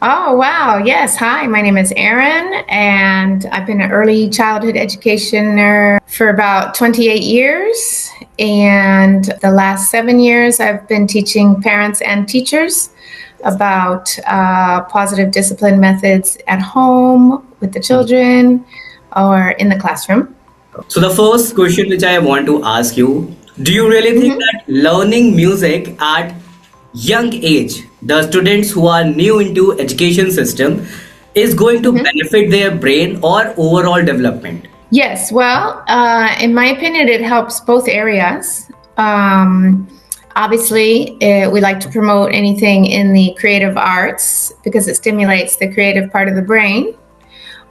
Oh, wow. Yes. Hi, my name is Erin, and I've been an early childhood educationer for about 28 years. And the last 7 years, I've been teaching parents and teachers about positive discipline methods at home with the children or in the classroom. So, the first question which I want to ask you, do you really think Mhm. that learning music at young age, the students who are new into education system, is going to Mhm. benefit their brain or overall development? Yes, well, in my opinion, it helps both areas. Um, Obviously, we like to promote anything in the creative arts because it stimulates the creative part of the brain.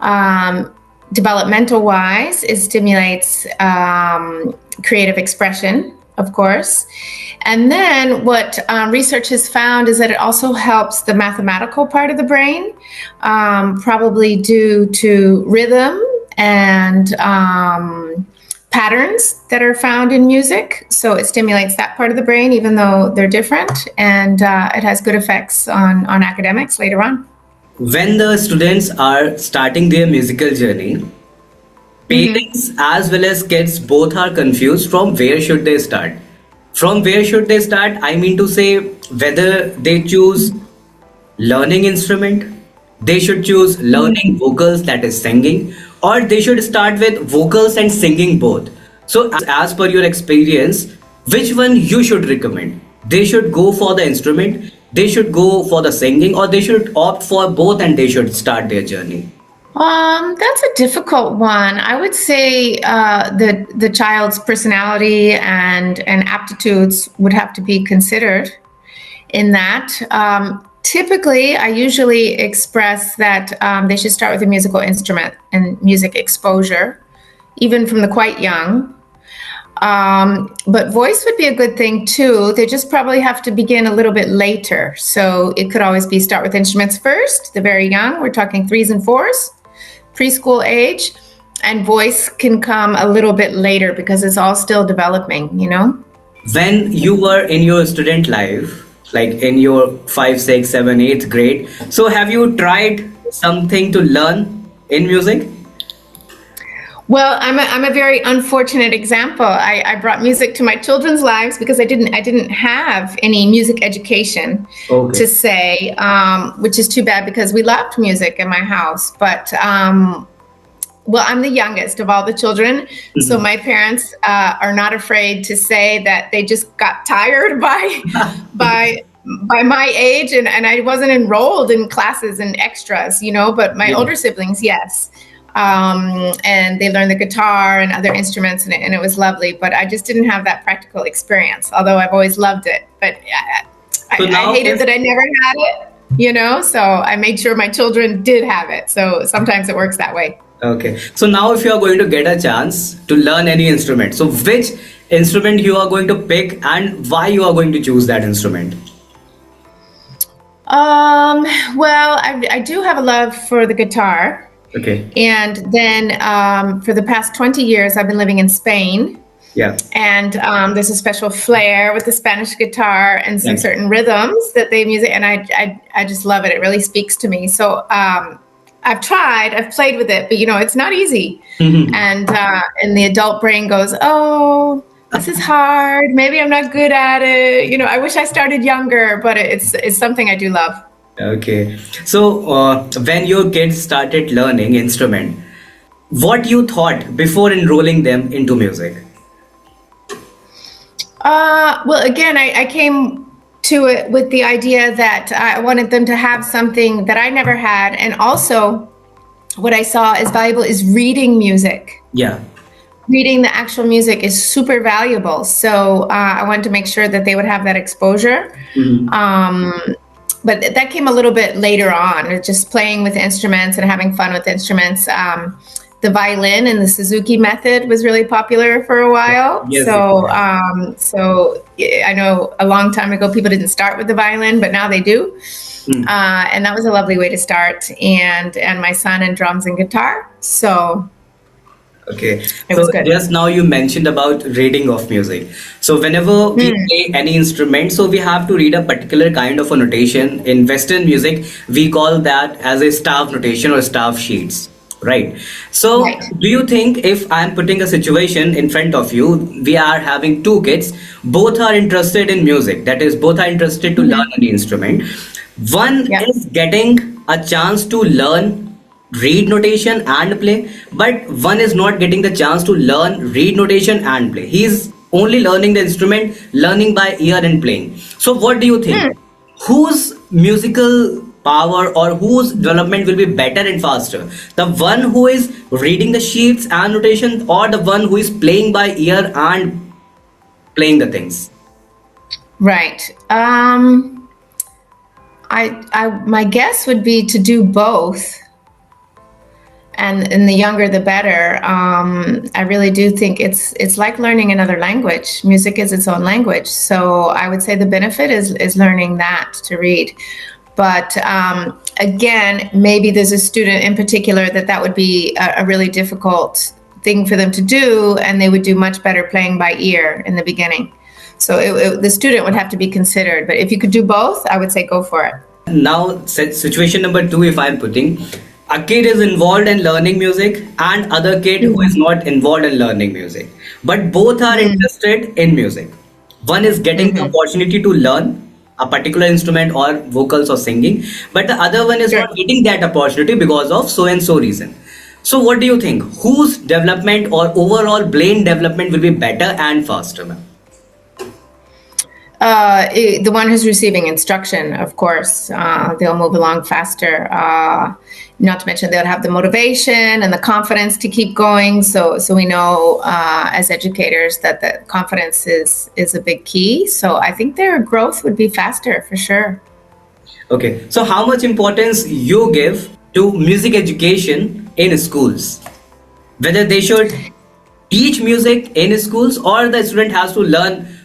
Um, Developmental wise, it stimulates creative expression, of course. And then what research has found is that it also helps the mathematical part of the brain, probably due to rhythm and patterns that are found in music. So it stimulates that part of the brain, even though they're different, and it has good effects on academics later on. When the students are starting their musical journey, Mm-hmm. parents as well as kids both are confused from where should they start. From where should they start? I mean to say whether they choose learning instrument, they should choose learning vocals, that is singing, or they should start with vocals and singing both. So as per your experience, which one you should recommend? They should go for the instrument, they should go for the singing, or they should opt for both and they should start their journey. That's a difficult one. I would say the child's personality and aptitudes would have to be considered in that. Typically, I usually express that they should start with a musical instrument and music exposure, even from the quite young. But voice would be a good thing too. They just probably have to begin a little bit later. So it could always be start with instruments first, the very young. We're talking threes and fours, preschool age, and voice can come a little bit later because it's all still developing. When you were in your student life, like in your 5, 6, 7, 8th grade, so have you tried something to learn in music? Well, I'm a very unfortunate example. I brought music to my children's lives because I didn't have any music education Okay. to say, which is too bad because we loved music in my house. But well, I'm the youngest of all the children, so my parents are not afraid to say that they just got tired by by my age, and I wasn't enrolled in classes and extras. But my Yeah. older siblings, yes. And they learned the guitar and other instruments, and it was lovely. But I just didn't have that practical experience, although I've always loved it. But So I now hated if that I never had it. So I made sure my children did have it. So sometimes it works that way. okay, so now if you are going to get a chance to learn any instrument, so which instrument you are going to pick and why you are going to choose that instrument? Um, well, I do have a love for the guitar. Okay. And then for the past 20 years, I've been living in Spain. Yeah. And there's a special flair with the Spanish guitar and some Yeah. certain rhythms that they use. And I just love it. It really speaks to me. So I've played with it, but it's not easy. And the adult brain goes, oh, this is hard. Maybe I'm not good at it. I wish I started younger, but it's something I do love. Okay. So when your kids started learning instrument, what you thought before enrolling them into music? Well, again, I came to it with the idea that I wanted them to have something that I never had. And also, what I saw as valuable is reading music. Yeah. Reading the actual music is super valuable. So I wanted to make sure that they would have that exposure. But that came a little bit later on, just playing with instruments and having fun with instruments. The violin and the Suzuki method was really popular for a while. Yes. So I know a long time ago people didn't start with the violin, but now they do. And that was a lovely way to start. And my son in drums and guitar. So Okay, It so was good. just now you mentioned about reading of music. So whenever we play any instrument, so we have to read a particular kind of a notation. In Western music, we call that as a staff notation or staff sheets, right? So Right. do you think if I'm putting a situation in front of you, we are having two kids, both are interested in music, that is, both are interested to learn an instrument. One Yeah. is getting a chance to learn read notation and play, but one is not getting the chance to learn read notation and play. He's only learning the instrument, learning by ear and playing. So what do you think, whose musical power or whose development will be better and faster, the one who is reading the sheets and notation, or the one who is playing by ear and playing the things? Right. My guess would be to do both, and the younger the better. I really do think it's like learning another language. Music is its own language, so I would say the benefit is learning that to read. But again, maybe there's a student in particular that would be a really difficult thing for them to do, and they would do much better playing by ear in the beginning. So the student would have to be considered. But if you could do both, I would say go for it. Now, situation number two, if I'm putting, a kid is involved in learning music and other kid who is not involved in learning music, but both are interested in music. One is getting the opportunity to learn a particular instrument or vocals or singing, but the other one is Sure. not getting that opportunity because of so and so reason. So what do you think? Whose development or overall brain development will be better and faster, ma'am? The one who's receiving instruction, of course, they'll move along faster. Not to mention they'll have the motivation and the confidence to keep going. So we know as educators that the confidence is a big key. So I think their growth would be faster for sure. Okay, so how much importance you give to music education in schools? Whether they should teach music in schools or the student has to learn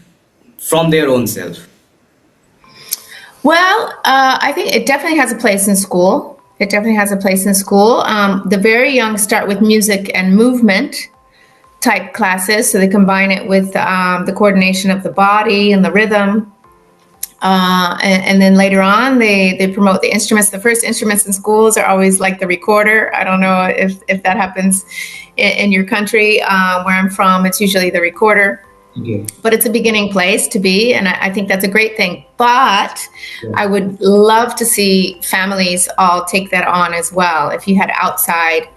from their own self? Well, I think it definitely has a place in school. It definitely has a place in school. The very young start with music and movement type classes, so they combine it with the coordination of the body and the rhythm. And then later on, they promote the instruments. The first instruments in schools are always like the recorder. I don't know if that happens in your country. Where I'm from, it's usually the recorder. Okay. But it's a beginning place to be, and I think that's a great thing. But I would love to see families all take that on as well. If you had outside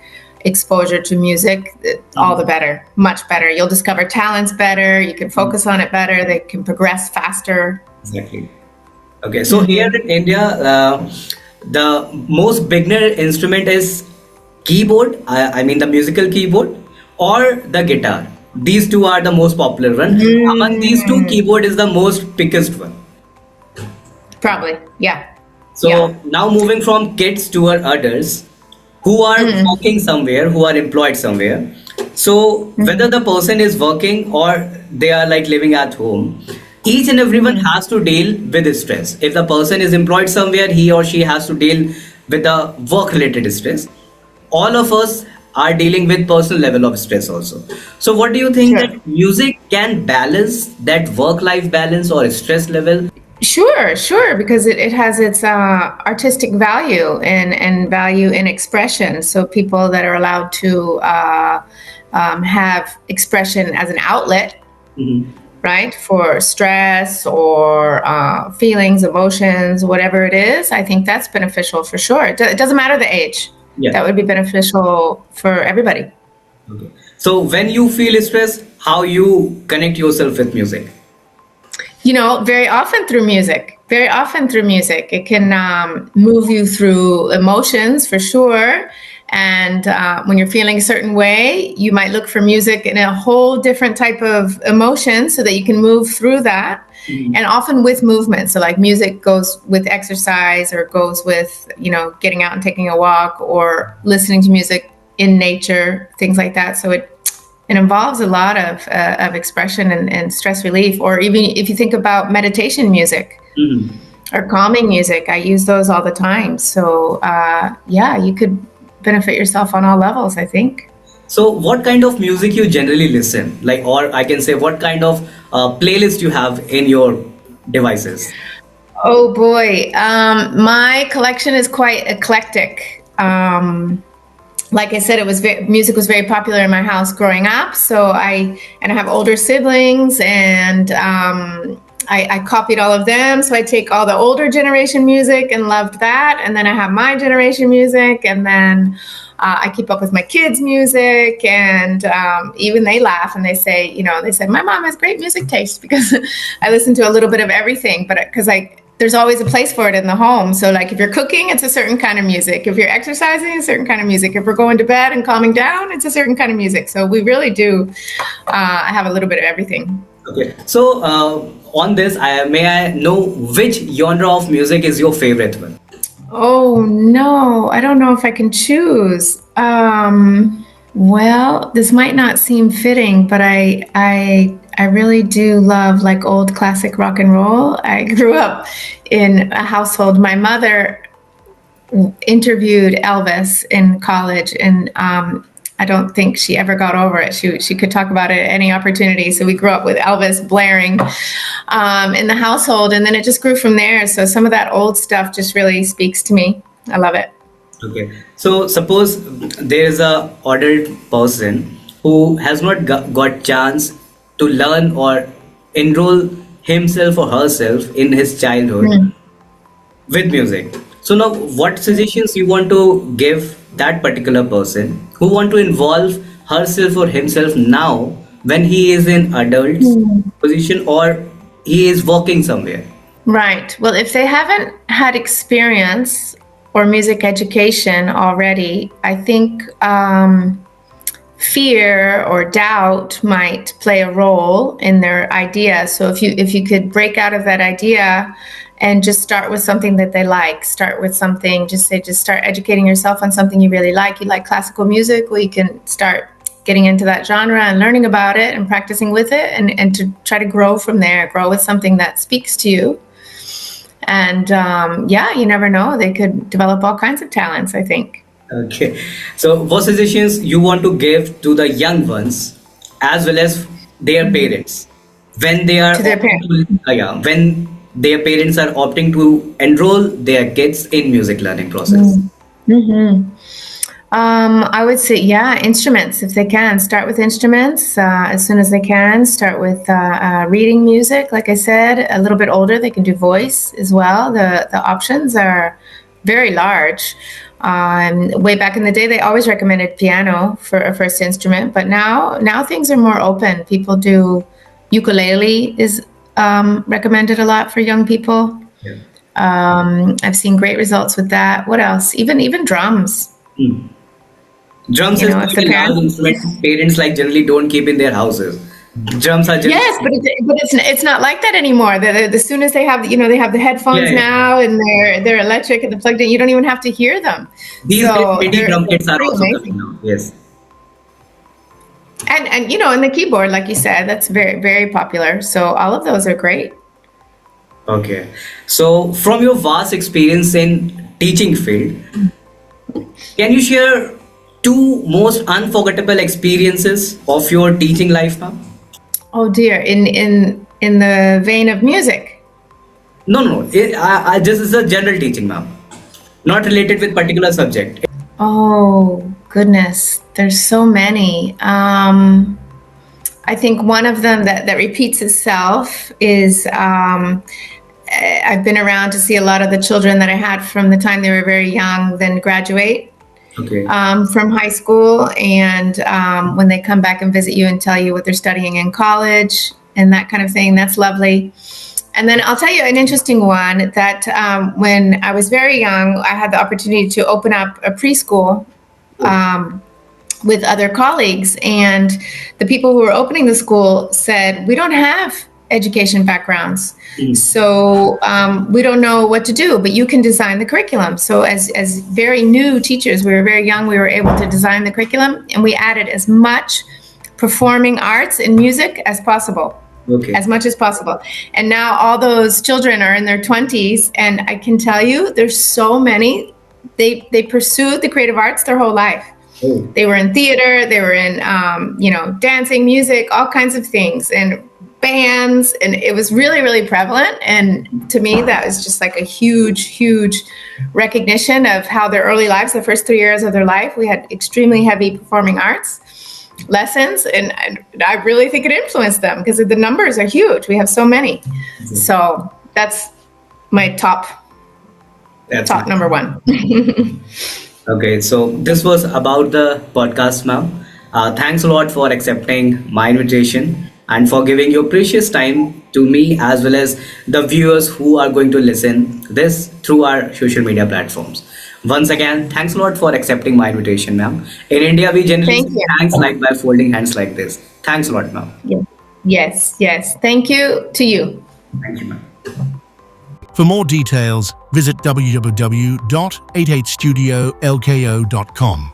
exposure to music, all the better, much better. You'll discover talents better, you can focus on it better, they can progress faster. Exactly. Okay, so here in India, the most beginner instrument is keyboard, I mean the musical keyboard, or the guitar. These two are the most popular one. Among these two, keyboard is the most biggest one. Probably, yeah. So Yeah. now moving from kids to our adults who are working somewhere, who are employed somewhere. So whether the person is working or they are like living at home, each and everyone has to deal with stress. If the person is employed somewhere, he or she has to deal with the work related stress. All of us are dealing with personal level of stress also. So what do you think Sure. that music can balance that work life balance or stress level? Sure, because it has its artistic value and value in expression. So people that are allowed to have expression as an outlet, Mhm. right, for stress or feelings, emotions, whatever it is, I think that's beneficial for sure. It doesn't matter the age. Yeah. That would be beneficial for everybody. Okay. So when you feel stress, how you connect yourself with music? Very often through music. Very often through music. It can move you through emotions for sure. And when you're feeling a certain way, you might look for music in a whole different type of emotion so that you can move through that. And often with movement. So like music goes with exercise or goes with, getting out and taking a walk or listening to music in nature, things like that. So it involves a lot of expression and stress relief. Or even if you think about meditation music or calming music, I use those all the time. So you could benefit yourself on all levels, I think. So, what kind of music you generally listen? Like, or I can say, what kind of playlist you have in your devices? Oh boy, my collection is quite eclectic. Like I said, music was very popular in my house growing up. So I have older siblings, and I copied all of them. So I take all the older generation music and loved that, and then I have my generation music, and then I keep up with my kids' music, and even they laugh and they say, they say my mom has great music taste because I listen to a little bit of everything, but because there's always a place for it in the home. So like if you're cooking, it's a certain kind of music. If you're exercising, a certain kind of music. If we're going to bed and calming down, it's a certain kind of music. So we really do have a little bit of everything. Okay. So, on this, may I know which genre of music is your favorite one? Oh no, I don't know if I can choose. Well, this might not seem fitting, but I really do love like old classic rock and roll. I grew up in a household. My mother interviewed Elvis in college, and I don't think she ever got over it. She could talk about it at any opportunity. So we grew up with Elvis blaring in the household, and then it just grew from there. So some of that old stuff just really speaks to me. I love it. Okay. So, suppose there is a adult person who has not got chance to learn or enroll himself or herself in his childhood with music. So now, what suggestions you want to give that particular person who want to involve herself or himself now when he is in adult's position or he is working somewhere? Right. Well, if they haven't had experience or music education already, I think fear or doubt might play a role in their idea. So if you could break out of that idea and just start with something that they like, start with something, just start educating yourself on something you really like. You like classical music, well, you can start getting into that genre and learning about it and practicing with it, and to try to grow from there, grow with something that speaks to you. And you never know, they could develop all kinds of talents, I think. Okay. So, what suggestions you want to give to the young ones as well as their parents when they are To their parents. when their parents are opting to enroll their kids in music learning process? I would say, instruments, if they can. Start with instruments as soon as they can. Start with reading music. Like I said, a little bit older, they can do voice as well. The options are very large. Way back in the day, they always recommended piano for a first instrument, but now things are more open. People do ukulele is recommended a lot for young people. Yeah. I've seen great results with that. What else? Even drums. Hmm. Drums You is know, if quite the a large parents. instrument. Parents like generally don't keep in their houses. Drums are just Yes, but it's not like that anymore. The soon as they have they have the yeah, headphones yeah. now, and they're electric and they're plugged in. You don't even have to hear them. These days So MIDI drum they're kits are pretty also coming amazing. now. Yes. And the keyboard, like you said, that's very very popular. So all of those are great. Okay. So from your vast experience in teaching field, can you share two most unforgettable experiences of your teaching life, ma'am? Oh dear, in the vein of music. No, no, no. This is a general teaching, ma'am. Not related with particular subject. Oh goodness, there's so many. I think one of them that repeats itself is I've been around to see a lot of the children that I had from the time they were very young, then graduate Okay. from high school, and when they come back and visit you and tell you what they're studying in college and that kind of thing, that's lovely. And then I'll tell you an interesting one that when I was very young, I had the opportunity to open up a preschool with other colleagues. And the people who were opening the school said, we don't have education backgrounds. So we don't know what to do, but you can design the curriculum. So as very new teachers, we were very young, we were able to design the curriculum, and we added as much performing arts and music as possible. Okay. As much as possible. And now all those children are in their 20s, and I can tell you there's so many, they pursued the creative arts their whole life. Oh. They were in theater, they were in, dancing, music, all kinds of things, and bands. And it was really, really prevalent. And to me, that was just like a huge, huge recognition of how their early lives, the first 3 years of their life, we had extremely heavy performing arts lessons. And I really think it influenced them because the numbers are huge. We have so many. So that's my top number one. Okay, so this was about the podcast, ma'am. Thanks a lot for accepting my invitation and for giving your precious time to me as well as the viewers who are going to listen this through our social media platforms. Once again, thanks a lot for accepting my invitation, ma'am. In India, we generally Thank say you. thanks like by folding hands like this. Thanks a lot, ma'am. Yes. Thank you to you. Thank you, ma'am. For more details, visit www.88studiolko.com.